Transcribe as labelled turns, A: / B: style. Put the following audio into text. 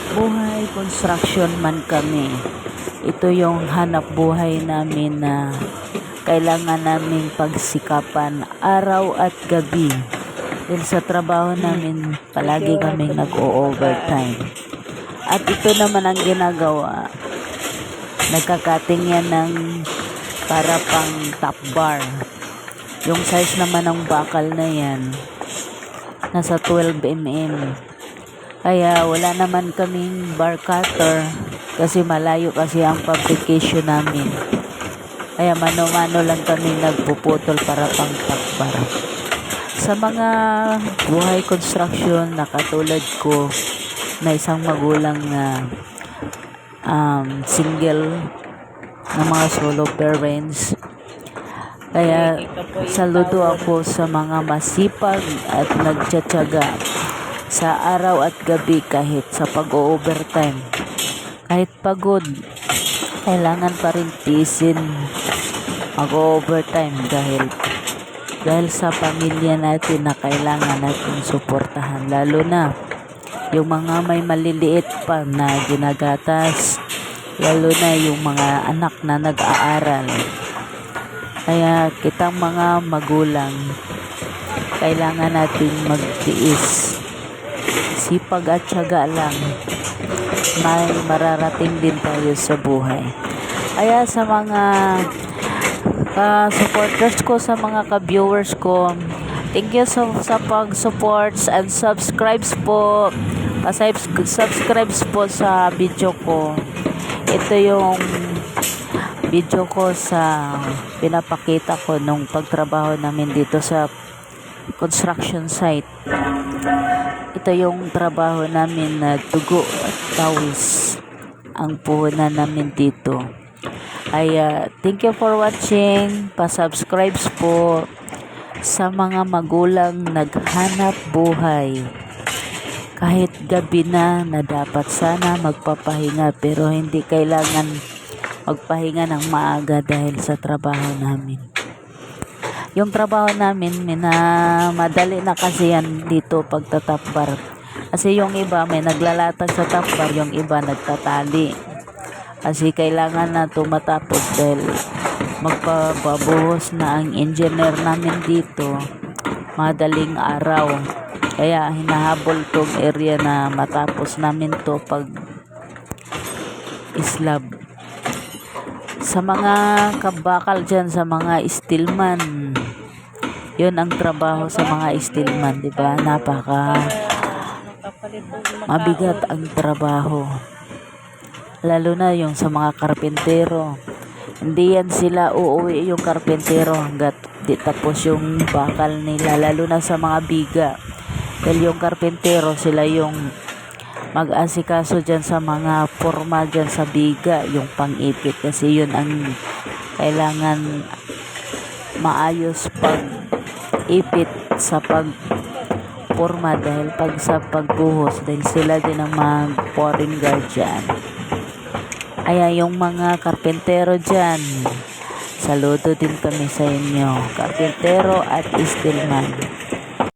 A: Buhay construction man kami. Ito yung hanap buhay namin na kailangan naming pagsikapan araw at gabi. Dahil sa trabaho namin, palagi kaming nag-o-overtime. At ito naman ang ginagawa. Nagkakating yan ng para pang top bar. Yung size naman ng bakal na yan, nasa 12 mm. Kaya wala naman kaming bar cutter kasi malayo kasi ang fabrication namin. Kaya mano-mano lang kami nagpuputol para pang top bar. Sa mga buhay construction na katulad ko na isang magulang na single na mga solo parents, kaya saludo ako sa mga masipag at nagtsatsaga sa araw at gabi kahit sa pag-overtime. Kahit pagod, kailangan pa rin tiisin mag-overtime dahil sa pamilya natin na kailangan natin suportahan, lalo na yung mga may maliliit pa na ginagatas, lalo na yung mga anak na nag-aaral. Kaya kitang mga magulang, kailangan natin magtiis, sipag at tiyaga lang, may mararating din tayo sa buhay. Kaya sa mga supporters ko, sa mga ka-viewers ko, thank you sa pag-supports and subscribes po. Subscribes po sa video ko. Ito yung video ko sa pinapakita ko nung pagtrabaho namin dito sa construction site. Ito yung trabaho namin na dugo at tawis ang puhunan namin dito. Thank you for watching. Pa-subscribe po sa mga magulang naghanap buhay. Kahit gabi na dapat sana magpapahinga, pero hindi kailangan magpahinga ng maaga dahil sa trabaho namin. Yung trabaho namin, madali na kasi yan dito pagtatapbar. Kasi yung iba may naglalatag sa tapbar, yung iba nagtatali. Kasi kailangan na tumatapos dahil magpapabuhos na ang engineer namin dito madaling araw. Kaya hinahabol tong area na matapos namin to pag slab. Sa mga kabakal dyan, sa mga steelman, yun ang trabaho sa mga steelman, diba? Napaka mabigat ang trabaho, lalo na yung sa mga karpentero. Hindi yan sila uuwi yung karpentero hanggat di tapos yung bakal nila, lalo na sa mga biga, dahil yung karpentero sila yung mag-asikaso dyan sa mga forma dyan sa biga, yung pang-ipit, kasi yun ang kailangan maayos pag-ipit sa pag-forma, dahil pag sa pagbuhos, dahil sila din ang mag-pouring guard dyan. Yung mga karpentero dyan, saludo din kami sa inyo, karpentero at steelman.